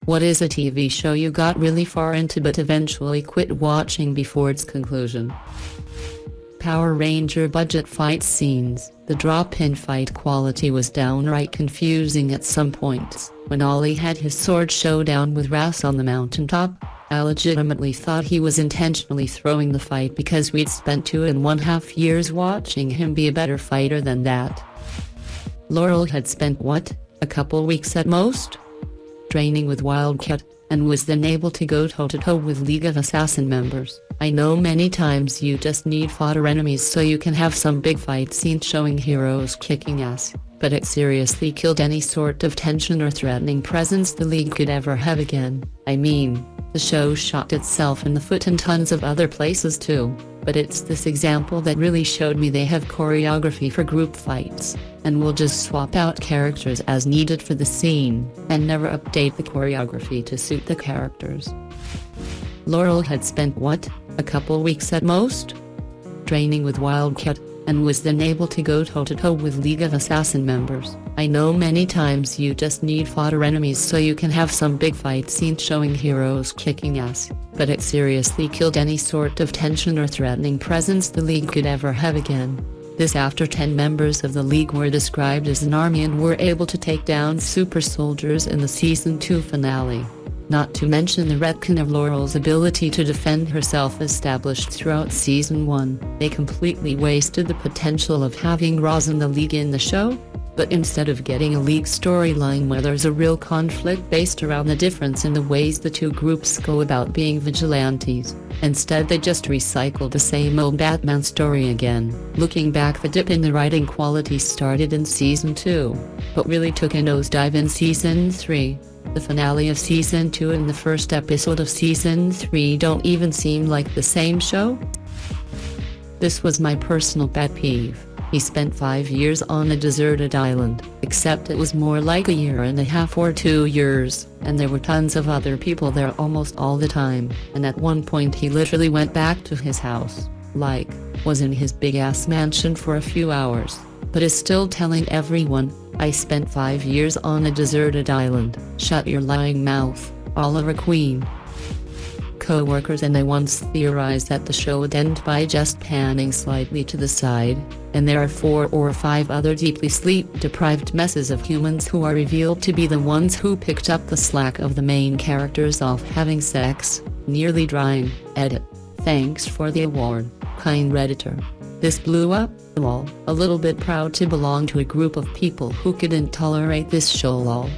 What is a TV show you got really far into but eventually quit watching before its conclusion? Power Ranger budget fight scenes. The drop-in fight quality was downright confusing at some points. When Ollie had his sword showdown with Ras on the mountaintop, I legitimately thought he was intentionally throwing the fight because we'd spent 2.5 years watching him be a better fighter than that. Laurel had spent what, a couple weeks at most? Training with Wildcat, and was then able to go toe-to-toe with League of Assassin members. I know many times you just need fodder enemies so you can have some big fight scene showing heroes kicking ass, but it seriously killed any sort of tension or threatening presence the League could ever have again. I mean, the show shot itself in the foot in tons of other places too, but it's this example that really showed me they have choreography for group fights, and will just swap out characters as needed for the scene, and never update the choreography to suit the characters. Laurel had spent what, a couple weeks at most? Training with Wildcat, and was then able to go toe-to-toe with League of Assassin members. I know many times you just need fodder enemies so you can have some big fight scene showing heroes kicking ass, but it seriously killed any sort of tension or threatening presence the League could ever have again. This after 10 members of the League were described as an army and were able to take down super soldiers in the Season 2 finale. Not to mention the retcon of Laurel's ability to defend herself established throughout Season 1. They completely wasted the potential of having Roz and the League in the show, but instead of getting a League storyline where there's a real conflict based around the difference in the ways the two groups go about being vigilantes, instead they just recycled the same old Batman story again. Looking back, the dip in the writing quality started in Season 2, but really took a nosedive in Season 3. The finale of Season 2 and the first episode of Season 3 don't even seem like the same show. This was my personal pet peeve. He spent 5 years on a deserted island, except it was more like 1.5 years or 2 years, and there were tons of other people there almost all the time, and at one point he literally went back to his house, was in his big-ass mansion for a few hours, but is still telling everyone, "I spent 5 years on a deserted island." Shut your lying mouth, Oliver Queen. Co-workers and I once theorized that the show would end by just panning slightly to the side, and there are 4 or 5 other deeply sleep-deprived messes of humans who are revealed to be the ones who picked up the slack of the main characters off having sex, nearly dying. Edit. Thanks for the award, kind Redditor. This blew up, lol. A little bit proud to belong to a group of people who couldn't tolerate this show, lol.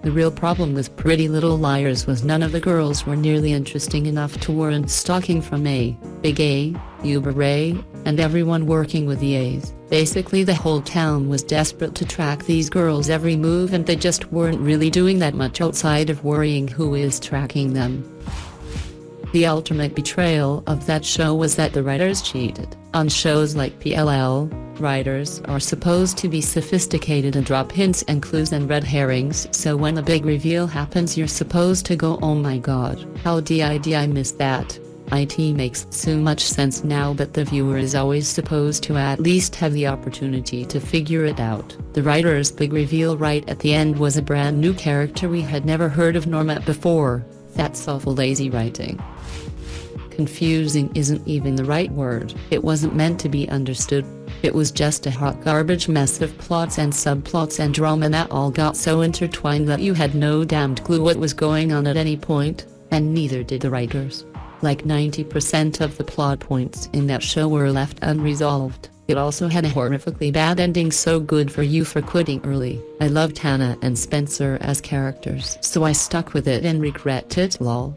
The real problem with Pretty Little Liars was none of the girls were nearly interesting enough to warrant stalking from A, Big A, Uber Ray, and everyone working with the A's. Basically the whole town was desperate to track these girls' every move, and they just weren't really doing that much outside of worrying who is tracking them. The ultimate betrayal of that show was that the writers cheated. On shows like PLL, writers are supposed to be sophisticated and drop hints and clues and red herrings, so when the big reveal happens you're supposed to go, "Oh my god, how did I miss that?" It makes so much sense now, but the viewer is always supposed to at least have the opportunity to figure it out. The writer's big reveal right at the end was a brand new character we had never heard of nor met before. That's awful lazy writing. Confusing isn't even the right word. It wasn't meant to be understood. It was just a hot garbage mess of plots and subplots and drama that all got so intertwined that you had no damned clue what was going on at any point, and neither did the writers. Like 90% of the plot points in that show were left unresolved. It also had a horrifically bad ending, so good for you for quitting early. I loved Hannah and Spencer as characters, so I stuck with it and regret it, lol.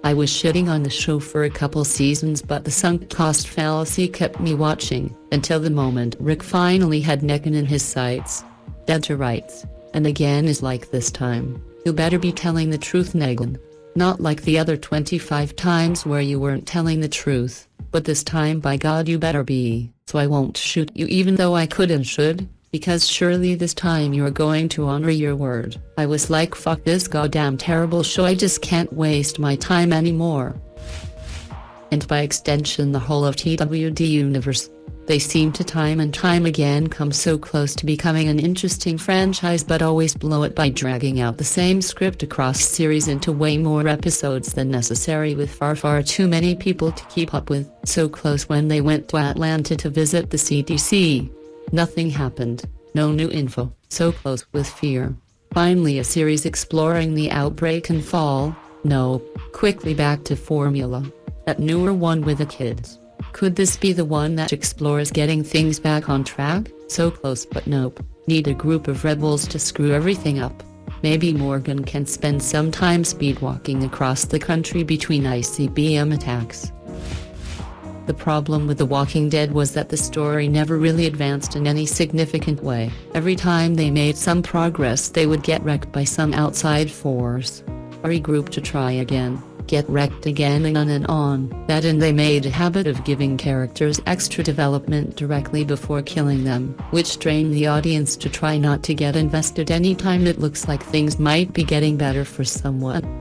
I was shitting on the show for a couple seasons, but the sunk cost fallacy kept me watching, until the moment Rick finally had Negan in his sights. Denter writes, "And again is like this time. You better be telling the truth, Negan. Not like the other 25 times where you weren't telling the truth, but this time by God you better be, so I won't shoot you even though I could and should. Because surely this time you're going to honor your word." I was like, fuck this goddamn terrible show, I just can't waste my time anymore. And by extension the whole of TWD universe. They seem to time and time again come so close to becoming an interesting franchise but always blow it by dragging out the same script across series into way more episodes than necessary with far too many people to keep up with. So close when they went to Atlanta to visit the CDC. Nothing happened, no new info. So close with Fear. Finally a series exploring the outbreak and fall. No, quickly back to formula. That newer one with the kids. Could this be the one that explores getting things back on track? So close but nope. Need a group of rebels to screw everything up. Maybe Morgan can spend some time speedwalking across the country between ICBM attacks. The problem with The Walking Dead was that the story never really advanced in any significant way. Every time they made some progress they would get wrecked by some outside force. Regroup to try again. Get wrecked again and on. That and they made a habit of giving characters extra development directly before killing them, which drained the audience to try not to get invested anytime it looks like things might be getting better for someone.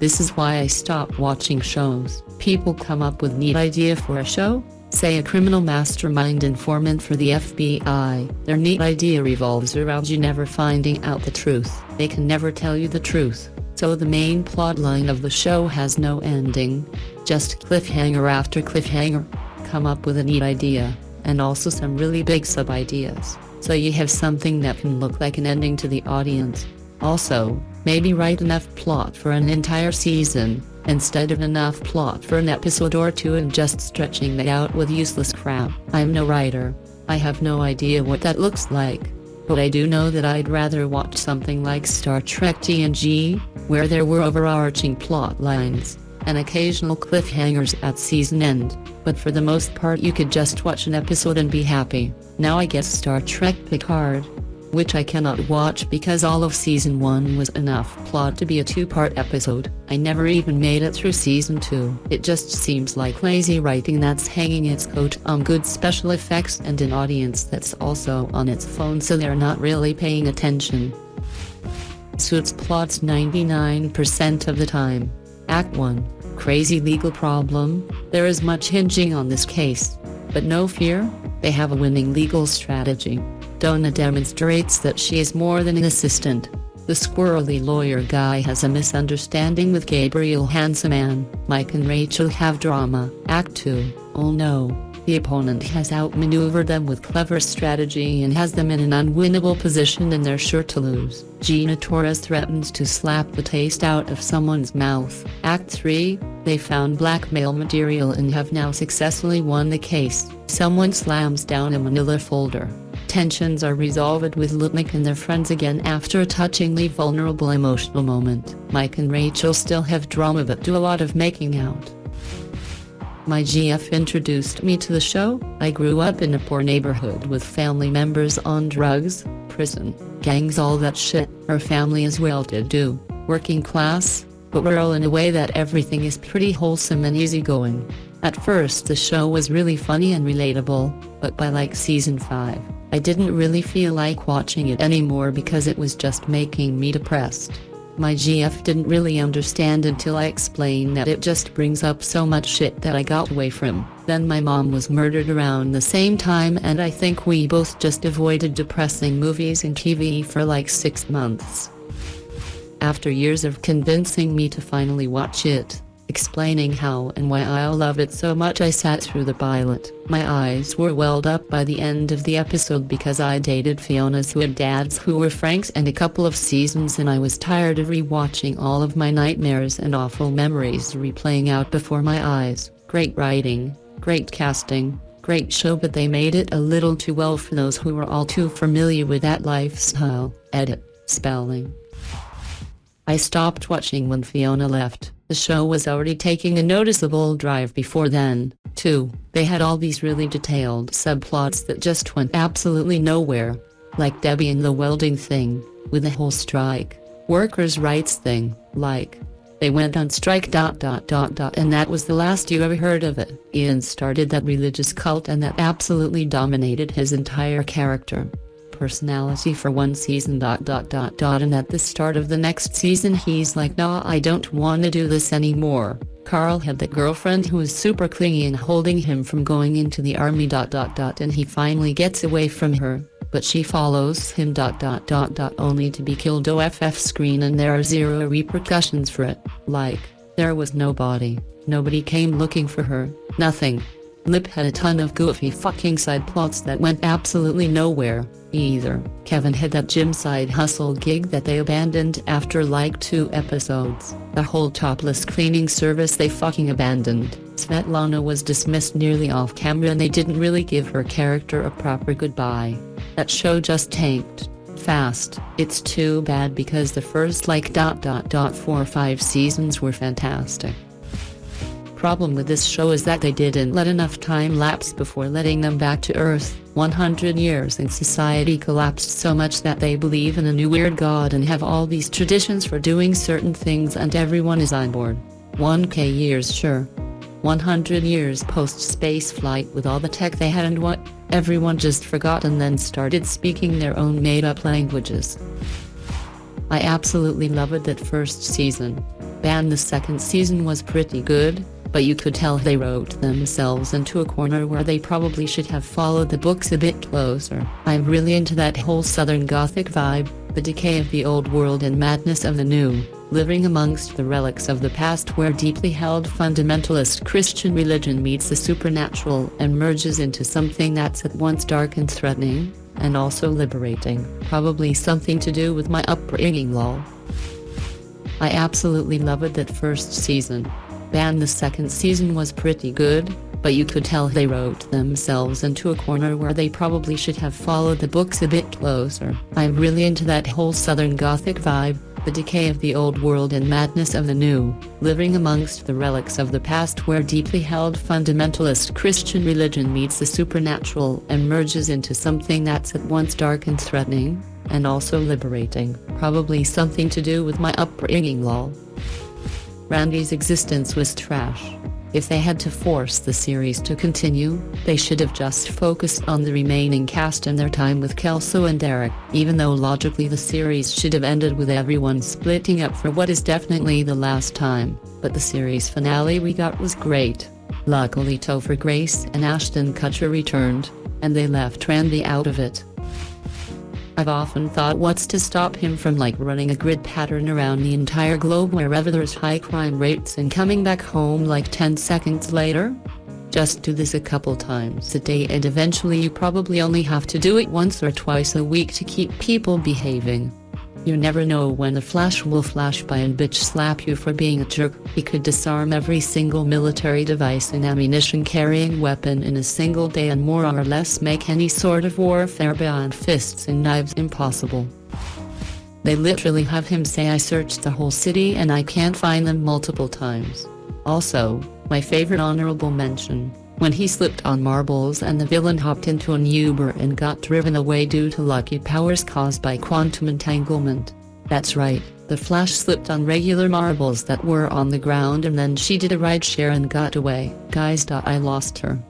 This is why I stopped watching shows. People come up with neat idea for a show, say a criminal mastermind informant for the FBI. Their neat idea revolves around you never finding out the truth. They can never tell you the truth. So the main plotline of the show has no ending, just cliffhanger after cliffhanger. Come up with a neat idea, and also some really big sub-ideas, so you have something that can look like an ending to the audience. Also, maybe write enough plot for an entire season, instead of enough plot for an episode or two and just stretching it out with useless crap. I'm no writer. I have no idea what that looks like. But I do know that I'd rather watch something like Star Trek TNG, where there were overarching plot lines, and occasional cliffhangers at season end, but for the most part you could just watch an episode and be happy. Now I guess Star Trek Picard, which I cannot watch because all of season 1 was enough plot to be a 2-part episode. I never even made it through season 2. It just seems like lazy writing that's hanging its coat on good special effects and an audience that's also on its phone, so they're not really paying attention. Suits plots 99% of the time. Act 1. Crazy legal problem. There is much hinging on this case. But no fear, they have a winning legal strategy. Donna demonstrates that she is more than an assistant. The squirrely lawyer guy has a misunderstanding with Gabriel Hanseman. Mike and Rachel have drama. Act 2. Oh no. The opponent has outmaneuvered them with clever strategy and has them in an unwinnable position and they're sure to lose. Gina Torres threatens to slap the taste out of someone's mouth. Act 3. They found blackmail material and have now successfully won the case. Someone slams down a manila folder. Tensions are resolved with Lutnick and their friends again after a touchingly vulnerable emotional moment. Mike and Rachel still have drama but do a lot of making out. My GF introduced me to the show. I grew up in a poor neighborhood with family members on drugs, prison, gangs, all that shit. Our family is well-to-do, working class, but rural in a way that everything is pretty wholesome and easygoing. At first the show was really funny and relatable, but by like season 5, I didn't really feel like watching it anymore because it was just making me depressed. My GF didn't really understand until I explained that it just brings up so much shit that I got away from. Then my mom was murdered around the same time and I think we both just avoided depressing movies and TV for like 6 months. After years of convincing me to finally watch it, explaining how and why I love it so much, I sat through the pilot. My eyes were welled up by the end of the episode because I dated Fionas who had dads who were Franks and a couple of seasons, and I was tired of rewatching all of my nightmares and awful memories replaying out before my eyes. Great writing, great casting, great show, but they made it a little too well for those who were all too familiar with that lifestyle. Edit. Spelling. I stopped watching when Fiona left. The show was already taking a noticeable drive before then, too. They had all these really detailed subplots that just went absolutely nowhere. Like Debbie and the welding thing, with the whole strike, workers' rights thing, like, they went on strike ... and that was the last you ever heard of it. Ian started that religious cult and that absolutely dominated his entire character. Personality for one season ... and at the start of the next season he's like, nah, I don't wanna do this anymore. Carl had that girlfriend who was super clingy and holding him from going into the army. And he finally gets away from her, but she follows him. Only to be killed off screen, and there are zero repercussions for it. Like, there was nobody came looking for her, nothing. Lip had a ton of goofy fucking side plots that went absolutely nowhere, either. Kevin had that gym side hustle gig that they abandoned after like 2 episodes. The whole topless cleaning service they fucking abandoned. Svetlana was dismissed nearly off camera, and they didn't really give her character a proper goodbye. That show just tanked fast. It's too bad because the first 4 or 5 seasons were fantastic. Problem with this show is that they didn't let enough time lapse before letting them back to Earth. 100 years and society collapsed so much that they believe in a new weird god and have all these traditions for doing certain things, and everyone is on board. 1k years, sure. 100 years post-space flight with all the tech they had, and what? Everyone just forgot and then started speaking their own made-up languages. I absolutely loved that first season. The second season was pretty good, but you could tell they wrote themselves into a corner where they probably should have followed the books a bit closer. I'm really into that whole Southern Gothic vibe, the decay of the old world and madness of the new, living amongst the relics of the past, where deeply held fundamentalist Christian religion meets the supernatural and merges into something that's at once dark and threatening, and also liberating. Probably something to do with my upbringing, lol. I absolutely loved that first season. The second season was pretty good, but you could tell they wrote themselves into a corner where they probably should have followed the books a bit closer. I'm really into that whole Southern Gothic vibe, the decay of the old world and madness of the new, living amongst the relics of the past, where deeply held fundamentalist Christian religion meets the supernatural and merges into something that's at once dark and threatening, and also liberating. Probably something to do with my upbringing, lol. Randy's existence was trash. If they had to force the series to continue, they should have just focused on the remaining cast and their time with Kelso and Derek, even though logically the series should have ended with everyone splitting up for what is definitely the last time. But the series finale we got was great. Luckily Topher Grace and Ashton Kutcher returned, and they left Randy out of it. I've often thought, what's to stop him from running a grid pattern around the entire globe wherever there's high crime rates and coming back home 10 seconds later? Just do this a couple times a day, and eventually you probably only have to do it once or twice a week to keep people behaving. You never know when the Flash will flash by and bitch slap you for being a jerk. He could disarm every single military device and ammunition carrying weapon in a single day and more or less make any sort of warfare beyond fists and knives impossible. They literally have him say, I searched the whole city and I can't find them, multiple times. Also, my favorite honorable mention, when he slipped on marbles and the villain hopped into an Uber and got driven away due to lucky powers caused by quantum entanglement. That's right, the Flash slipped on regular marbles that were on the ground, and then she did a rideshare and got away. Guys, I lost her.